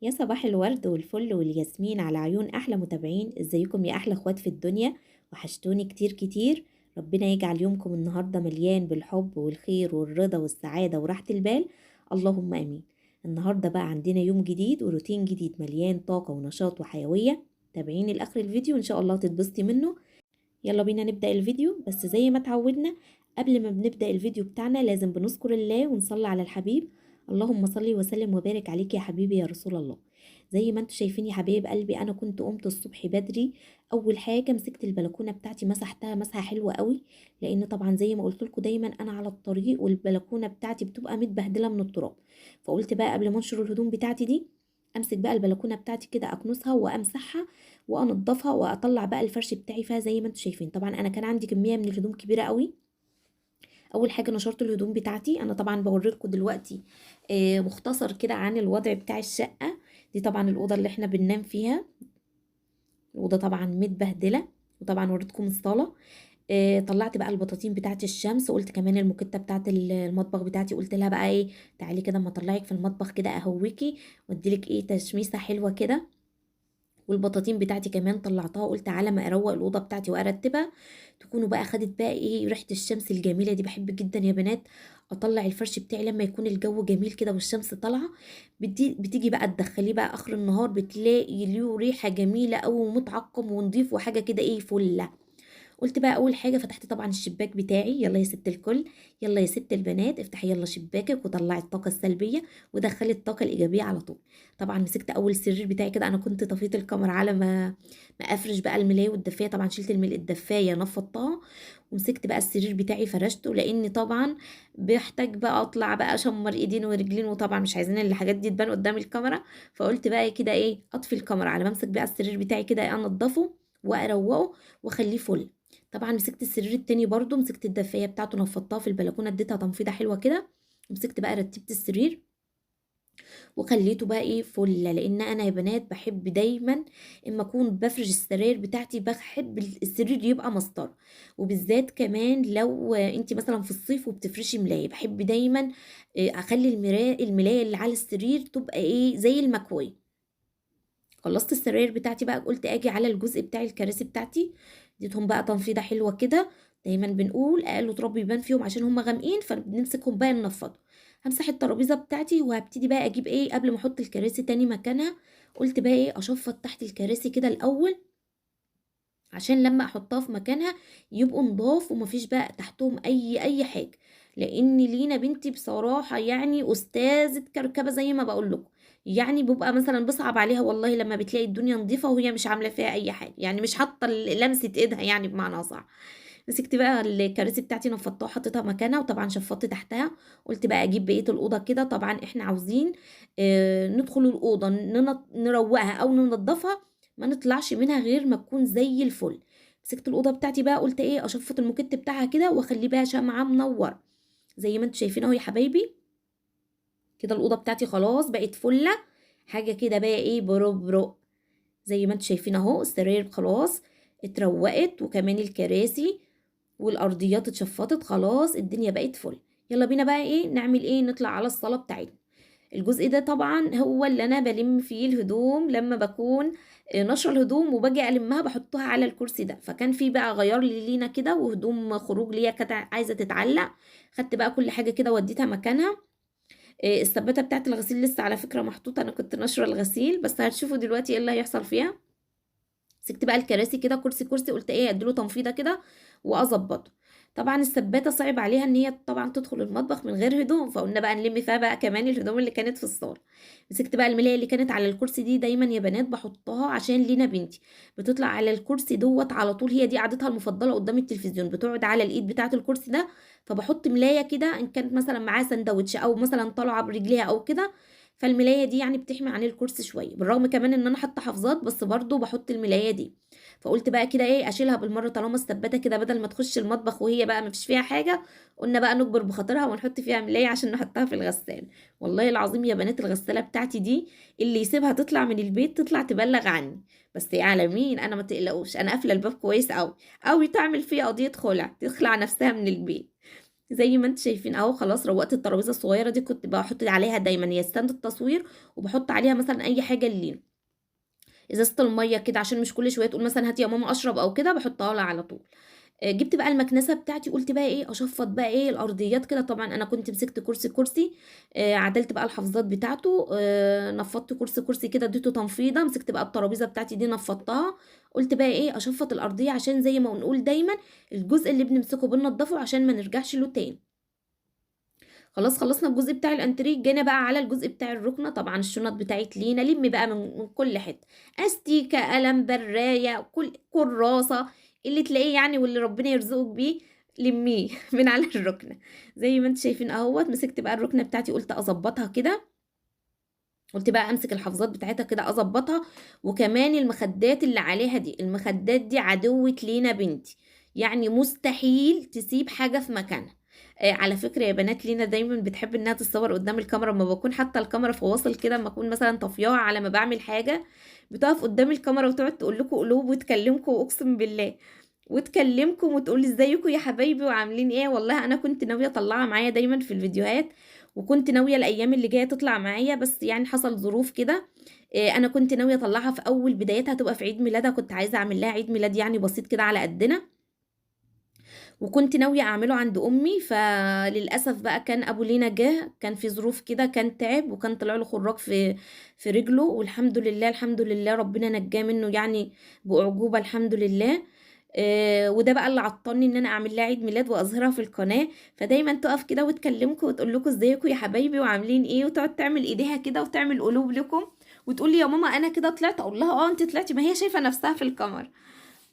يا صباح الورد والفل والياسمين على عيون احلى متابعين. ازيكم يا احلى اخوات في الدنيا؟ وحشتوني كتير كتير. ربنا يجعل يومكم النهارده مليان بالحب والخير والرضا والسعاده وراحه البال. اللهم امين. النهارده بقى عندنا يوم جديد وروتين جديد مليان طاقه ونشاط وحيويه. تابعيني لاخر الفيديو ان شاء الله تتبسطي منه. يلا بينا نبدا الفيديو، بس زي ما اتعودنا قبل ما بنبدا الفيديو بتاعنا لازم بنذكر الله ونصلي على الحبيب. اللهم صل وسلم وبارك عليك يا حبيبي يا رسول الله. زي ما انتوا شايفين يا حبايب قلبي، انا كنت قمت الصبح بدري. اول حاجه مسكت البلكونه بتاعتي مسحتها مسحه حلوه قوي، لان طبعا زي ما قلت لكم دايما انا على الطريق والبلكونه بتاعتي بتبقى متبهدله من التراب. فقلت بقى قبل ما انشر الهدوم بتاعتي دي امسك بقى البلكونه بتاعتي كده اكنسها وامسحها وانضفها واطلع بقى الفرش بتاعي فيها. زي ما انتوا شايفين طبعا انا كان عندي كميه من الهدوم كبيره قوي. اول حاجه نشرت الهدوم بتاعتي، انا طبعا بوريلكم دلوقتي مختصر كده عن الوضع بتاع الشقه. دي طبعا الاوضه اللي احنا بننام فيها. الاوضه طبعا متبهدله، وطبعا وريتكم الصاله. طلعت بقى البطاطين بتاعت الشمس، وقلت كمان الموكيته بتاعت المطبخ بتاعتي قلت لها بقى ايه، تعالي كده اما اطلعك في المطبخ كده اهويكي واديلك ايه تشميسه حلوه كده. والبطاطين بتاعتي كمان طلعتها، قلت على ما اروق الاوضه بتاعتي وارتبها تكونوا بقى خدت بقى ايه ريحه الشمس الجميله دي. بحب جدا يا بنات اطلع الفرش بتاعي لما يكون الجو جميل كده والشمس طالعه. بتيجي بقى تدخليه بقى اخر النهار بتلاقي له ريحه جميله قوي ومتعقم ونضيف وحاجه كده ايه فله. قلت بقى اول حاجه فتحت طبعا الشباك بتاعي. يلا يا ست الكل، يلا يا ست البنات افتحي يلا شباكك وطلعي الطاقه السلبيه ودخلي الطاقه الايجابيه على طول. طبعا مسكت اول سرير بتاعي كده، انا كنت طفيت الكاميرا على ما افرش بقى الملايه والدفايه. طبعا شلت الدفايه نفضتها ومسكت بقى السرير بتاعي فرشته، لان طبعا بيحتاج بقى اطلع بقى اشمر ايدين ورجلين، وطبعا مش عايزين الحاجات دي تبان قدام الكاميرا. فقلت بقى كده ايه اطفي الكاميرا على ما امسك بقى السرير بتاعي كده انضفه واروقه واخليه فل. طبعا مسكت السرير التاني برضو، مسكت الدفايه بتاعته نفضتها في البلكونه اديتها تنفيضه حلوه كده. ومسكت بقى رتبت السرير وخليته بقى ايه فله، لان انا يا بنات بحب دايما اما اكون بفرش السراير بتاعتي بحب السرير يبقى مسطر. وبالذات كمان لو انت مثلا في الصيف وبتفرشي ملايه بحب دايما اخلي الملايه اللي على السرير تبقى ايه زي المكويه. خلصت السراير بتاعتي بقى، قلت اجي على الجزء بتاع الكراسي بتاعتي. اديتهم بقى تنفيضه حلوه كده. دايما بنقول اقل تراب يبان فيهم عشان هم غامقين فبنمسكهم بقى ننفضهم. همسح الترابيزه بتاعتي وهبتدي بقى اجيب ايه قبل ما احط الكراسي تاني مكانها. قلت بقى ايه اشفط تحت الكراسي كده الاول عشان لما احطها في مكانها يبقوا نضاف ومفيش بقى تحتهم اي حاجه. لان لينا بنتي بصراحه يعني استاذه كركبه زي ما بقول لكم. يعني بيبقى مثلا بصعب عليها والله لما بتلاقي الدنيا نظيفه وهي مش عامله فيها اي حاجه، يعني مش حاطه لمسه ايدها يعني بمعنى صح. مسكت بقى الكراسي بتاعتي نفضتها حطيتها مكانها، وطبعا شفطت تحتها. قلت بقى اجيب بقيه الاوضه كده. طبعا احنا عاوزين ندخل الاوضه نروقها او ننضفها، ما نطلعش منها غير ما تكون زي الفل. مسكت الاوضه بتاعتي بقى قلت ايه اشفط الموكيت بتاعها كده واخليه بقى شمعه منور. زي ما انتوا شايفين اهو يا حبايبي، كده الاوضه بتاعتي خلاص بقت فله. حاجه كده بقى ايه برو برو. زي ما انتوا شايفين اهو السراير خلاص اتروقت، وكمان الكراسي والارضيات اتشفطت خلاص الدنيا بقت فل. يلا بينا بقى ايه نعمل ايه نطلع على الصاله بتاعتنا. الجزء ده طبعا هو اللي انا بلم فيه الهدوم لما بكون نشر الهدوم وباجي المها بحطها على الكرسي ده. فكان في بقى غير لي لينا كده وهدوم خروج ليا كانت عايزه تتعلق. خدت بقى كل حاجه كده وديتها مكانها. السباته بتاعت الغسيل لسه على فكره محطوطه، انا كنت نشره الغسيل بس هتشوفوا دلوقتي ايه اللي هيحصل فيها. مسكت بقى الكراسي كده كرسي كرسي، قلت ايه اديله تنفيضه كده واظبطه. طبعا السباته صعب عليها ان هي طبعا تدخل المطبخ من غير هدوم، فقلنا بقى نلم فيها بقى كمان الهدوم اللي كانت في الصاله. مسكت بقى الملايه اللي كانت على الكرسي دي، دايما يا بنات بحطها عشان لينا بنتي بتطلع على الكرسي دوت على طول، هي دي قعدتها المفضله قدام التلفزيون، بتقعد على الايد بتاعه الكرسي ده. فبحط ملايه كده ان كانت مثلا معاها سندوتش او مثلا طالعه برجليها او كده. فالملايه دي يعني بتحمي عن الكرسي شويه، بالرغم كمان ان انا حاطه حفاظات بس برضو بحط الملايه دي. فقلت بقى كده ايه اشيلها بالمره طالما السباته كده بدل ما تخش المطبخ وهي بقى مفيش فيها حاجه. قلنا بقى نكبر بخاطرها ونحط فيها ملايه عشان نحطها في الغسال. والله العظيم يا بنات الغساله بتاعتي دي اللي يسيبها تطلع من البيت تطلع تبلغ عني. بس على مين انا ما تقلقوش، انا قافله الباب كويس قوي. قوي تعمل فيها قضيه خلع تخلع نفسها من البيت. زي ما انتم شايفين اهو. خلاص روقت الترابيزه الصغيره دي، كنت باحط عليها دايما هي ستاند التصوير، وبحط عليها مثلا اي حاجه لينا، ازازه الميه كده، عشان مش كل شويه تقول مثلا هاتي يا ماما اشرب او كده، بحطها لها على طول. جبت بقى المكنسه بتاعتي، قلت بقى ايه اشفط بقى ايه الارضيات كده. طبعا انا كنت مسكت كرسي، عدلت بقى الحفاظات بتاعته، نفضت كرسي كده، اديته تنفيضه. مسكت بقى الترابيزه بتاعتي دي نفضتها، قلت بقى ايه اشفط الارضيه، عشان زي ما بنقول دايما الجزء اللي بنمسكه بننضفه عشان ما نرجعش له تاني. خلاص خلصنا الجزء بتاع الانتريك، جينا بقى على الجزء بتاع الركنه. طبعا الشنط بتاعت لينا لمي بقى من كل حته، استيكه، قلم، برايه، كل كراسه اللي تلاقيه يعني واللي ربنا يرزقك بيه لميه من على الركنه. زي ما انتم شايفين اهوت. مسكت بقى الركنه بتاعتي، قلت اظبطها كده، قلت بقى امسك الحفاظات بتاعتها كده اظبطها. وكمان المخدات اللي عليها دي، المخدات دي عدوة لينا بنتي، يعني مستحيل تسيب حاجة في مكانها. على فكرة يا بنات، لينا دايما بتحب انها تتصور قدام الكاميرا، ما بكون حتى الكاميرا فواصل كده، ما اكون مثلا طفياها على ما بعمل حاجة، بتقف قدام الكاميرا وتقعد تقول لكم قلوب وتكلمكم، اقسم بالله وتكلمكم وتقول ازيكم يا حبايبي وعاملين ايه. والله انا كنت ناويه اطلعها معايا دايما في الفيديوهات، وكنت ناويه الايام اللي جايه تطلع معايا، بس يعني حصل ظروف كده. انا كنت ناويه اطلعها في اول بدايتها تبقى في عيد ميلادها، كنت عايزه اعمل لها عيد ميلاد يعني بسيط كده على قدنا، وكنت ناويه اعمله عند امي. فللاسف بقى كان ابو لينا جه، كان في ظروف كده، كان تعب وكان طلع له خراج في رجله، والحمد لله الحمد لله ربنا نجاه منه يعني باعجوبه، الحمد لله. وده بقى اللي عطلني ان انا اعمل لها عيد ميلاد واظهرها في القناه. فدايما تقف كده وتكلمكم وتقول لكم ازيكم يا حبايبي وعاملين ايه، وتقعد تعمل ايديها كده وتعمل قلوب لكم، وتقول لي يا ماما انا كده طلعت. اقول لها اه انت طلعتي، ما هي شايفه نفسها في الكاميرا.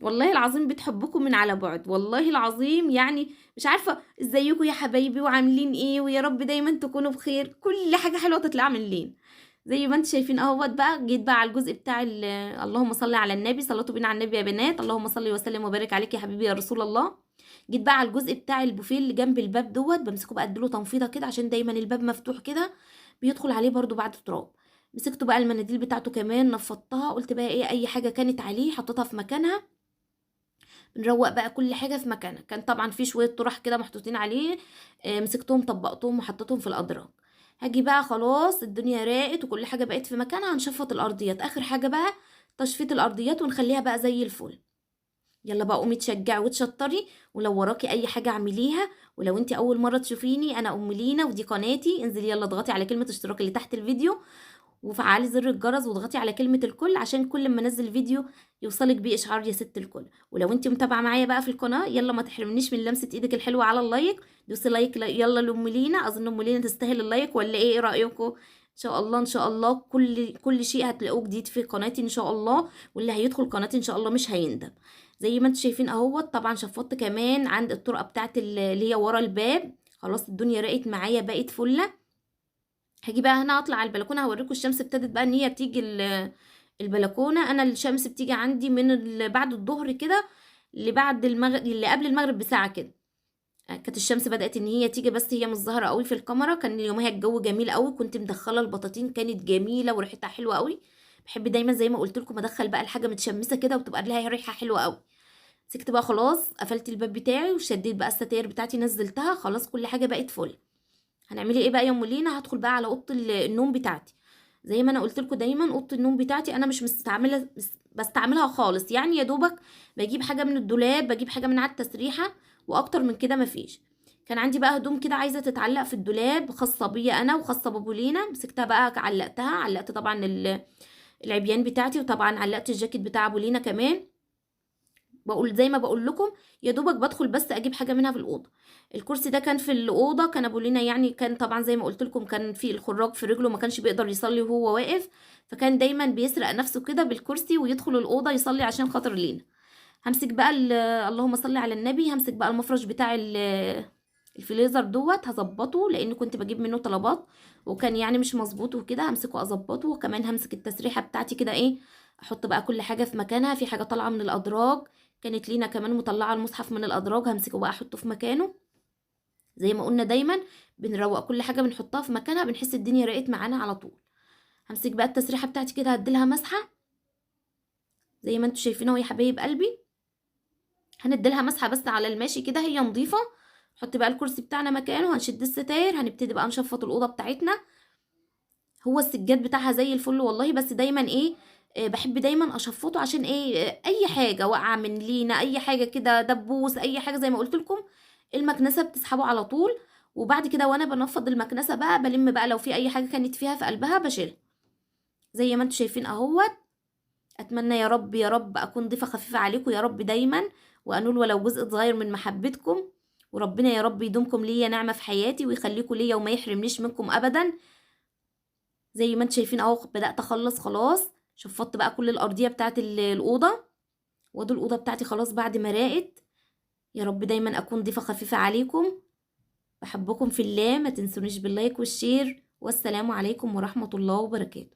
والله العظيم بتحبكم من على بعد، والله العظيم يعني مش عارفه ازيكم يا حبايبي وعاملين ايه، ويا رب دايما تكونوا بخير، كل حاجه حلوه تطلع من لين. زي ما انتم شايفين اهوت. بقى جيت بقى على الجزء بتاع اللهم صل على النبي، صلاتوا بينا على النبي يا بنات، اللهم صل وسلم وبارك عليك يا حبيبي يا رسول الله. جيت بقى على الجزء بتاع البوفيه اللي جنب الباب دوت، بمسكه بقى اديله تنفيضه كده، عشان دايما الباب مفتوح كده بيدخل عليه برضو بعد تراب. مسكته بقى المناديل بتاعته كمان نفضتها، قلت بقى ايه اي حاجه كانت عليه حطيتها في مكانها. نروق بقى كل حاجه في مكانها. كان طبعا في شويه طرح كده محطوطين عليه، مسكتهم طبقتهم وحطيتهم في الادراج. هاجي بقى خلاص الدنيا راقت وكل حاجه بقت في مكانها، هنشفط الارضيات، اخر حاجه بقى تشفيط الارضيات ونخليها بقى زي الفل. يلا بقى قومي تشجعي وتشطري، ولو وراكي اي حاجه اعمليها. ولو انت اول مره تشوفيني، انا ام لينا ودي قناتي، انزلي يلا اضغطي على كلمه اشتراك اللي تحت الفيديو، وفعلي زر الجرس واضغطي على كلمة الكل، عشان كل ما انزل فيديو يوصلك بيه اشعار يا ست الكل. ولو انت متابعة معايا بقى في القناة، يلا ما تحرمنيش من لمسة ايدك الحلوة على اللايك، دوسي لايك يلا لأم لينا، اظن ام لينا تستاهل اللايك، ولا ايه رأيكم؟ ان شاء الله ان شاء الله كل شيء هتلاقوه جديد في قناتي ان شاء الله، واللي هيدخل قناتي ان شاء الله مش هيندم. زي ما انتم شايفين اهوت. طبعا شفطت كمان عند الطرقة بتاعت اللي هي ورا الباب. خلاص الدنيا رقت معايا بقت فله. هاجي بقى هنا اطلع على البلكونه، هوريكم الشمس ابتدت بقى ان هي تيجي البلكونه. انا الشمس بتيجي عندي من بعد الظهر كده لبعد المغرب، اللي قبل المغرب بساعه كده. كانت الشمس بدات ان هي تيجي، بس هي مش ظاهره قوي في الكاميرا. كان يومها الجو جميل قوي، كنت مدخله البطاطين كانت جميله وريحتها حلوه قوي. بحب دايما زي ما قلت لكم ادخل بقى الحاجه متشمسه كده وتبقى لها ريحه حلوه قوي. مسكت بقى خلاص قفلت الباب بتاعي وشديت بقى الستاير بتاعتي نزلتها، خلاص كل حاجه بقت فل. هنعملي ايه بقى يا ام لينا؟ هدخل بقى على اوضه النوم بتاعتي. زي ما انا قلت لكم دايما اوضه النوم بتاعتي انا مش مستعمله بستعملها خالص، يعني يا دوبك بجيب حاجه من الدولاب، بجيب حاجه من على التسريحه، واكتر من كده مفيش. كان عندي بقى هدوم كده عايزه تتعلق في الدولاب، خاصه بيا انا وخاصه بابو لينا. مسكتها بقى علقتها، علقت طبعا العبيان بتاعتي، وطبعا علقت الجاكيت بتاع ابو لينا كمان. بقول زي ما بقول لكم، يا دوبك بدخل بس اجيب حاجه منها في الاوضه. الكرسي ده كان في الاوضه، كان ابو لينا يعني كان طبعا زي ما قلت لكم كان في الخراج في رجله، ما كانش بيقدر يصلي وهو واقف، فكان دايما بيسرق نفسه كده بالكرسي ويدخل الاوضه يصلي عشان خاطر لينا. همسك بقى اللهم صل على النبي، همسك بقى المفرش بتاع الفليزر دوت هظبطه، لان كنت بجيب منه طلبات وكان يعني مش مظبوط وكده، همسكه اظبطه. وكمان همسك التسريحه بتاعتي كده ايه، احط بقى كل حاجه في مكانها. في حاجه طالعه من الادراج، كانت لينا كمان مطلعه المصحف من الادراج، همسكه بقى احطه في مكانه. زي ما قلنا دايما بنروق كل حاجه بنحطها في مكانها، بنحس الدنيا رقت معانا على طول. همسك بقى التسريحه بتاعتي كده هديلها مسحه، زي ما انتم شايفين اهو يا حبايب قلبي. هنديلها مسحه بس على الماشي كده، هي نظيفه نحط بقى الكرسي بتاعنا مكانه، هنشد الستاير، هنبتدي بقى نشفط الاوضه بتاعتنا. هو السجاد بتاعها زي الفل والله، بس دايما ايه، بحب دايما اشفطه عشان ايه، اي حاجه واقعه من لينا، اي حاجه كده دبوس، اي حاجه زي ما قلت لكم، المكنسه بتسحبه على طول. وبعد كده وانا بنفض المكنسه بقى بلم بقى لو في اي حاجه كانت فيها في قلبها بشيلها، زي ما انتم شايفين اهوت. اتمنى يا رب يا رب اكون ضيفه خفيفه عليكم يا رب دايما، وانول ولو جزء صغير من محبتكم. وربنا يا رب يدومكم ليا نعمه في حياتي ويخليكم ليا وما يحرمنيش منكم ابدا. زي ما انتم شايفين اهو، بدات اخلص خلاص، شفطت بقى كل الارضيه بتاعت الاوضه، وادي الاوضه بتاعتي خلاص بعد ما راقت. يا رب دايما اكون ضيفه خفيفه عليكم. بحبكم في الله، ما تنسونيش باللايك والشير، والسلام عليكم ورحمه الله وبركاته.